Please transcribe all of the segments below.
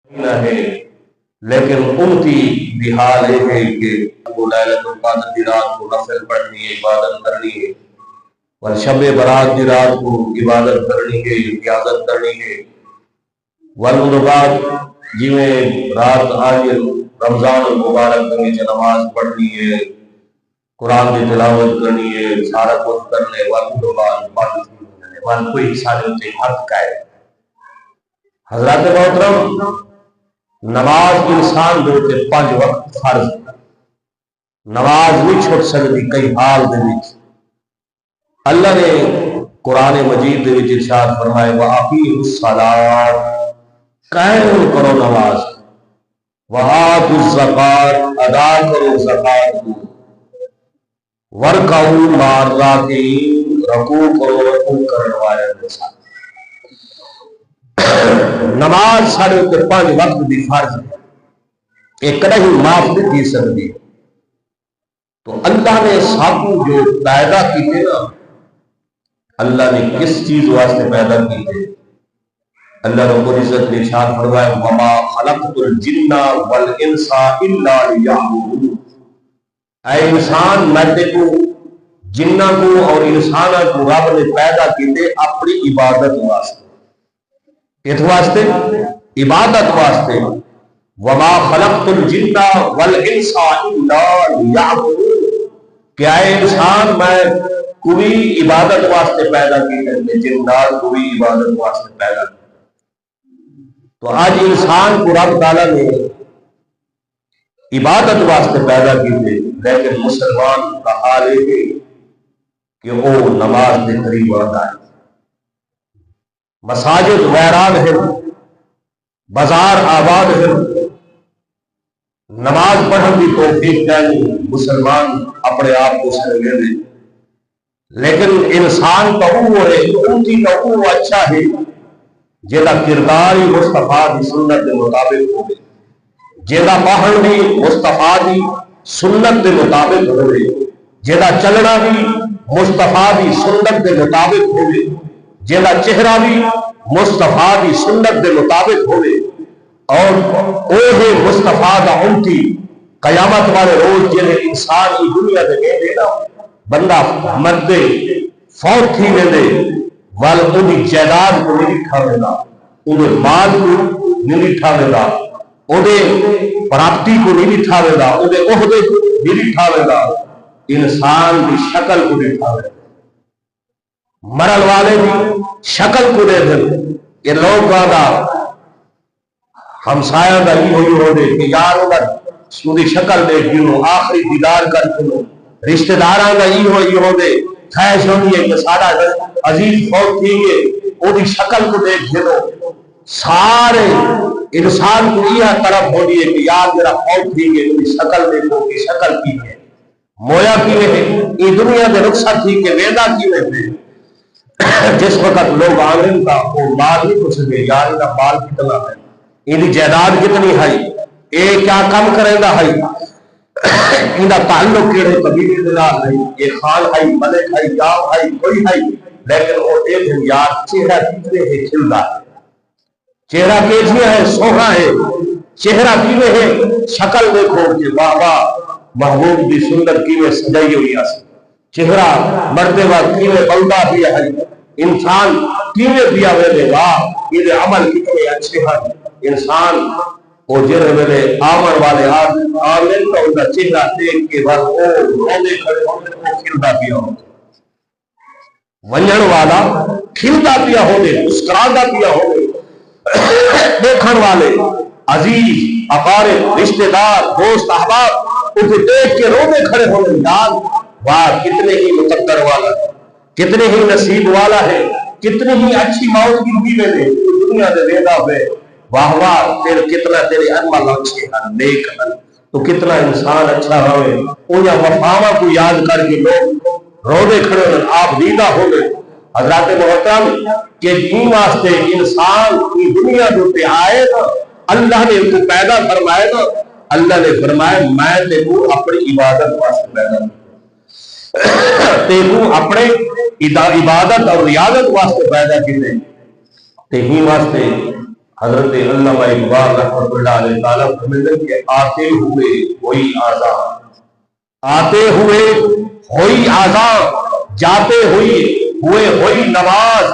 ہے، لیکن امتی بحال ہے کہ وہ لیلۃ القدر کی رات کو نفل پڑھنی ہے، عبادت کرنی ہے، اور شب برات کی رات کو عبادت کرنی ہے، قیادت کرنی ہے، والمربات جی میں رات آج رمضان المبارک میں نماز پڑھنی ہے، قرآن کی تلاوت کرنی ہے، سارا کچھ کرنے والوں کوئی سارے ہوتے حق کا ہے۔ حضرات محترم، نماز انسان دے تے 5 وقت فرض، نماز نہیں چھٹ سکتی کئی حال دے وچ۔ اللہ نے قرآن مجید دے وچ ارشاد فرمائے وَأَقِیمُوا الصَّلَاةَ، قائم کرو نماز، وَآتُوا الزَّکاۃ، ادا کرو زکات، وَارْکَعُوا مَعَ الرَّاکعِینَ، رکوع کرو رکوع کرنے والے کے ساتھ۔ نماز سارے تے 5 وقت دی فرض ہے، ایک نہیں معاف نہیں کی سکتی۔ تو اللہ نے ساتوں جو پیدا کیتے نا، اللہ نے کس چیز واسطے پیدا کیتے؟ اللہ رب العزت نے ارشاد فرمایا وَمَا خَلَقْتُ الْجِنَّ وَالْإِنسَ إِلَّا لِيَعْبُدُونِ، اے انسان میں تے کو جنہ کو اور انسانہ کو رب نے پیدا کیتے اپنی عبادت واسطے، اس واسطے عبادت واسطے۔ وَمَا خَلَقْتُ الْجِنَّ وَالْإِنسَ إِلَّا لِيَعْبُدُونِ، کیا اے انسان میں کوئی عبادت واسطے پیدا کیتے، جنات کو بھی عبادت واسطے پیدا کیتے۔ تو آج انسان کو رب تعالیٰ نے عبادت واسطے پیدا کیتے، لیکن مسلمان کا حال ہے کہ وہ نماز کے قریب آتا ہے، مساجد ویران ہے، بازار آباد ہے، نماز پڑھنے کی توفیق نہیں، مسلمان اپنے آپ کو سر لے لے۔ لیکن انسان کا وہ ہے، امتی کا وہ اچھا ہے جیدا کردار ہی مصطفیٰ کی سنت کے مطابق ہوئے، جیدا پڑھن بھی مصطفیٰ کی سنت کے مطابق ہوئے، جیدا چلنا بھی مصطفیٰ کی سنت کے مطابق ہوئے، جیدا چہرہ بھی مصطفیٰ کی سنت کے مطابق ہوئے، اور اوہ مصطفیٰ دا امتی قیامت والے روز جنہیں انسان کی دنیا دے گئے دے نا، بندہ مردے فوت تھی میں دے وال انہی جائداد کو نہیں لکھا گا، انہیں مال کو نہیں لکھا گا، انہیں پراپتی کو نہیں لکھا گا، انہیں عہدے کو نہیں لکھا گا، انسان کی شکل کو لکھا گا، مرل والے بھی شکل کو دے دیں۔ یہ لوگ گانا ہمسایہ دا ہی ہوئی ہو دے کہ یار اگر سودی شکل دے گنو آخری دیدار کر گنو، رشتہ داراں دا ہی ہوئی ہو دے خواہش ہونی ہے کہ سارا عزیز فوت تھی گے وہ دی شکل کو دیکھ گنو، سارے انسان کو یہ طرف ہونی ہے کہ یار میرا فوت تھی گے وہ شکل دیکھو کہ شکل کی ہے، مویا کی ہے، یہ دنیا دے رخصت تھی کہ ویدہ کی ہے۔ جس وقت لوگ آنگن کا وہ مال نہیں پوچھ گے یار انہا مال کتنا ہے، انہی جائداد کتنی ہے، اے کیا کم کرے گا ہے، انہا تعلق کیڑے قبیلے دلال ہے، یہ خان ہے، ملک ہے، یاو ہے، کوئی ہے، لیکن وہ ایک دن یار چہرہ کتنے ہے کھلدا ہے، چہرہ کیسیا ہے سوہا ہے، چہرہ کیوے ہے، شکل دیکھو کہ واہ واہ محبوب دی سندر کیوے سجائی ہوئی ہے، چہرہ مردے وقت کیوے بلدہ بھی ہے، انسان کیوے دیا ویلے واہ یہ عمل کتنے اچھے ہیں، انسان وہ جرے ویلے آمر والے آمن تو ان کا چہرہ دیکھ کے بعد او رونے کھڑے ہونے کو کھلتا پیا ہو، ونجن والا کھلتا پیا ہونے، مسکراتا پیا ہونے، دیکھن والے عزیز اقارب رشتہ دار دوست احباب اسے دیکھ کے رونے کھڑے ہونے، یاد واہ کتنے ہی مقدر والا ہے، کتنے ہی نصیب والا ہے، کتنے ہی اچھی موت کی بھی میں نے دنیا دے ویدہ ہوئے، واہ واہ تیرے کتنا تیرے عمل اچھے ہیں نیک ہیں، تو کتنا انسان اچھا ہوئے، انہاں وفاواں کو یاد کر کے لوگ رونے کھڑے ہوئے، آپ دیدہ ہوئے۔ حضرات محترم کہ دین واسطے انسان کی دنیا جو پہ آئے نا، اللہ نے ان کو پیدا فرمائے نا، اللہ نے فرمایا میں تے کو اپنی عبادت واسطے پیدا کروں، تے کو اپنے عبادت اور ریاضت واسطے پیدا کیتے، تے ہی واسطے حضرت علامہ اقبال رحمۃ اللہ علیہ تعالیٰ فرماتے ہیں کہ آتے ہوئے ہوئی آزان، آتے ہوئے ہوئی آزان، جاتے ہوئے ہوئی نماز،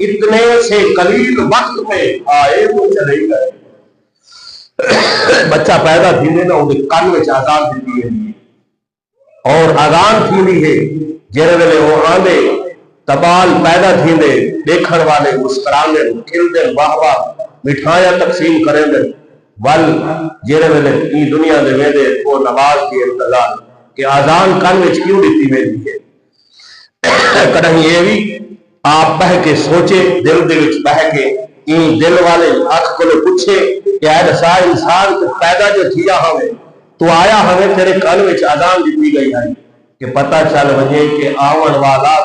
اتنے سے قلیل وقت میں آئے تو چلے گئے۔ بچہ پیدا تھی نا وہ کن میں آزان دیتی ہے اور آزان تھی ہے جہاں ویلے وہ آندے تبال پیدا تھی دیکھن والے مسکرانے کھلتے واہ واہ مٹھائیاں تقسیم کریں دے ول جہاں ویلے ای دنیا دے ویندے وہ نماز کی انتظار کہ آزان کن میں کیوں دیتی ویندی ہے۔ کدیں یہ بھی آپ بہ کے سوچے دل دے وچ بہ کے این دل والے اکھ کو پوچھے کہ اے دسا انسان تو پیدا جو تھیا ہوئے تو آیا ہمیں تیرے کن وچ آزان دیتی گئی ہے کہ پتہ چل وجے کہ آون والا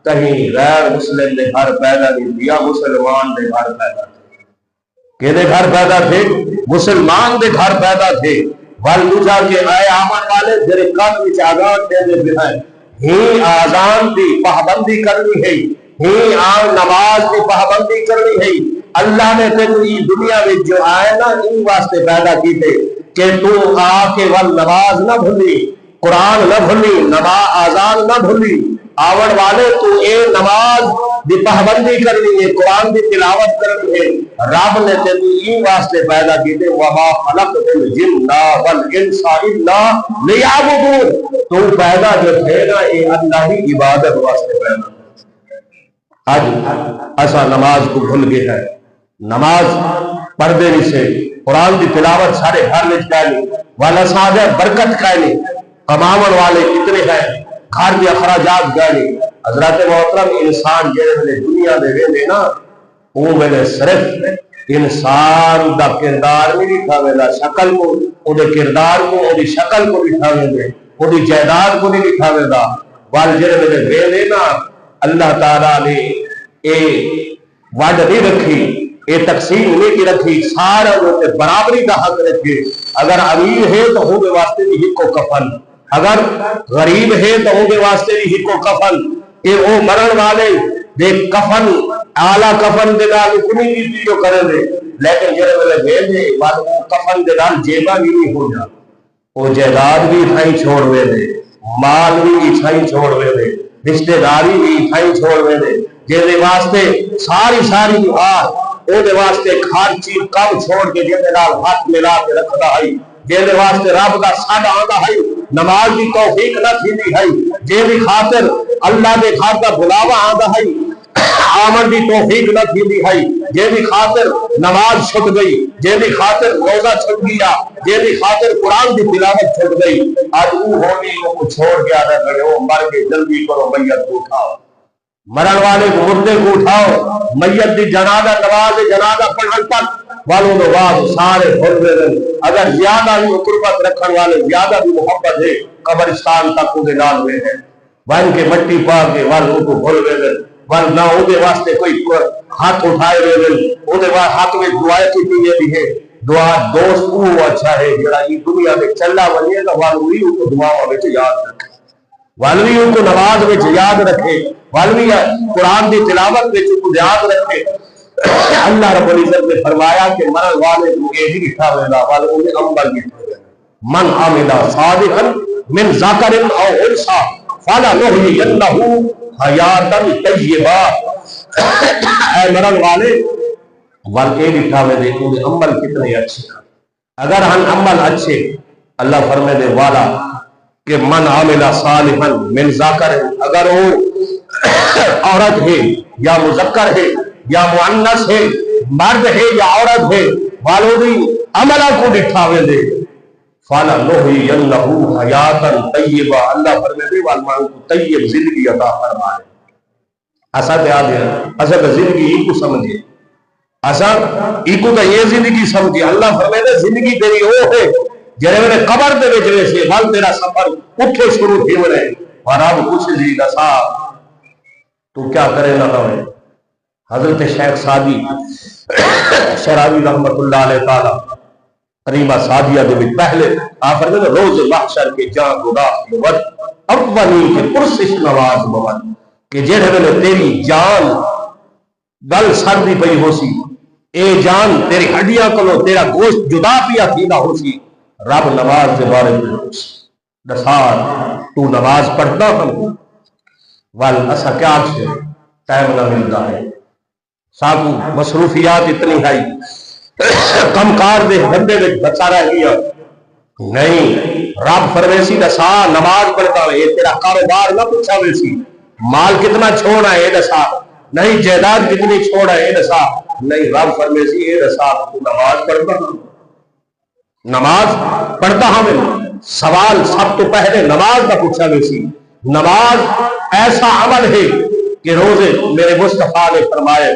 کہیں غیر مسلم دے گھر پیدا نہیں دیا، مسلمان دے گھر پیدا تھے۔ کہ دے گھر پیدا تھے؟ مسلمان دے گھر پیدا تھے۔ ول پوچھا کہ اے آمن والے تیرے کن وچ آزان دے دے ہیں، ہی آزان دی پابندی کرنی ہے، ہی آن نماز دی پابندی کرنی ہے۔ اللہ نے تینوں یہ دنیا میں جو آئے نا ان واسطے پیدا کی تھے کہ تو آ کے ول نماز نہ بھولی، قرآن نہ بھولی، نماز آزان نہ بھولی، آون والے تو اے نماز دی پابندی کرنی ہے، قرآن دی تلاوت کرنی ہے۔ رب نے تینوں یہ واسطے پیدا کی تھے وما خلقت الجن والانس الا لیعبدون، تو پیدا جو تھے نا یہ اللہ کی عبادت واسطے پیدا۔ آج ایسا نماز کو بھول گئے ہے، نماز پردے نہیں سے قرآن دی تلاوت سارے گھر میں کہنی والا سادہ برکت کہنی، کماون والے کتنے ہیں، گھر کے اخراجات گہنی۔ حضرت محترم انسان جہاں دنیا دے ویندے نا وہ میں صرف انسان دا کردار نہیں دکھا ویلا، شکل کو وہ کردار کو وہ شکل کو دکھا ویندے، وہ جائیداد کو نہیں دکھا ویلا، وال جہاں میں ویندے نا اللہ تعالیٰ نے اے وعد نہیں رکھی، اے تقسیم نہیں کی رکھی، سارا برابری کا حق رکھے۔ اگر امیر ہے تو ہو کے واسطے بھی ہک و کفن، اگر غریب ہے تو ہو کے واسطے بھی ہک و کفن، کہ وہ مرن والے دے کفن اعلیٰ کفن دے نال کنی کی جو کرے دے، لیکن جڑے والے ویندے کفن دے نال جیبا بھی نہیں ہو جا، وہ جائیداد بھی ٹھائی چھوڑ وے دے، مال بھی ٹھائی چھوڑ وے دے، رشتہ داری بھی ٹھائی چھوڑ وے دے، جے واسطے ساری او دے واسطے ہر چیز کم چھوڑ کے جے نال ہاتھ ملا کے رکھدا ہے، جے واسطے رب دا سڈ آندا ہے، نماز دی توفیق نہ تھیندی ہے، جے دی خاطر اللہ دے گھر دا بلاوا آندا ہے، آمن دی توفیق نہ تھیندی ہے، جے دی خاطر نماز چھٹ گئی، جے دی خاطر روزہ چھٹ گیا، جے دی خاطر قرآن دی تلاوت چھٹ گئی، آج وہ ہونی کو چھوڑ کے آدھا کرے وہ مر کے جلدی کرو میت کو اٹھاؤ، مرن والے کو مردے کو اٹھاؤ، میت دی جنازہ نماز جنازہ پڑھن تک والوں نے بعد سارے بھول رہے ہیں۔ اگر زیادہ بھی قربت رکھن والے زیادہ بھی محبت ہے قبرستان تک وہ نال ہوئے ہیں، ون کے مٹی پا کے والوں کو بھول رہے ہیں، ون نہ وہ واسطے کوئی ہاتھ اٹھائے رہے ہیں، وہ ہاتھ میں دعائیں کی بھی ہے۔ دعا دوست وہ اچھا ہے جڑا یہ دنیا میں چلا ونجے تو والوی ان کو دعاؤں میں یاد رکھے، والوی ان کو نماز میں یاد رکھے، والوی قرآن دی تلاوت میں یاد رکھے۔ اللہ رب العزت نے فرمایا کہ مرن والے کو یہ بھی لکھا ہوگا والوں نے عمل لکھا ہوگا، من عمل صالحا من ذکر او انثى فلنحيينه حیاتا طیبہ، اے مرن والے والے لکھا ہوئے دیکھو گے عمل کتنے اچھے، اگر ہم عمل اچھے اللہ فرمائے دے والا کہ من عمل صالحا من ذکر، اگر وہ عورت ہے یا مذکر ہے یا مؤنث ہے، مرد ہے یا عورت ہے، والوں دی عملہ کو لکھا ہوئے دے فَلَنُحْيِيَنَّهُ حَيَاتًا طَيِّبًا، اللہ فرمائے دے والمان کو طیب زندگی عطا فرمائے۔ ایسا دیاد ہے، ایسا کہ زندگی ہی کو سمجھے، ایسا ہی کو تو یہ زندگی سمجھے۔ اللہ فرمائے دے زندگی تیری وہ ہے جنہیں میں نے قبر دے بچنے سے وال تیرا سفر اٹھے شروع تھی ہوئے اور اب کچھ زیدہ صاحب تو کیا کرے نہ ہوئے۔ حضرت شیخ سعدی شراوی رحمت اللہ علیہ تعالی قریبہ سعدیہ دے بھی پہلے آفر میں روز محشر کے جان گناہ ود اولی کے پرسش نواز بود کہ جنہیں میں تیری جان گل سردی پئی ہو سی اے جان تیری ہڈیاں کلو تیرا گوشت جدا پیا تھیلا ہو سی رب نماز کے بارے میں دسار تو نماز پڑھتا ہم وال اسا کیا سے ٹائم نہ ملتا ہے ساکو مصروفیات اتنی ہے کم کار دے بندے میں بچا رہ گیا نہیں رب فرمیسی دسا نماز پڑھتا ہے تیرا کاروبار نہ پوچھا ویسی مال کتنا چھوڑا ہے دسا نہیں جائیداد کتنی چھوڑا ہے دسا نہیں رب فرمیسی اے دسا تو نماز پڑھتا ہوں نماز پڑھتا ہوں سوال سب تو پہلے نماز کا پوچھا ویسی نماز ایسا عمل ہے کہ روزے میرے مصطفیٰ نے فرمائے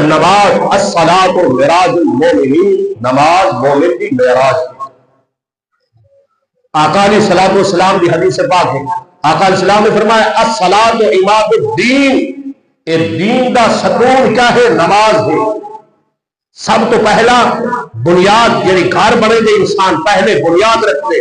نماز الصلاۃ معراج المومنین نماز مومن کی معراج آقا علیہ الصلوۃ والسلام کی حدیث پاک ہے آقا علیہ السلام نے فرمایا الصلاۃ عماد الدین اے دین دا ستون کیا ہے نماز ہے سب تو پہلا بنیاد یعنی گھر بنے دے انسان پہلے بنیاد رکھتے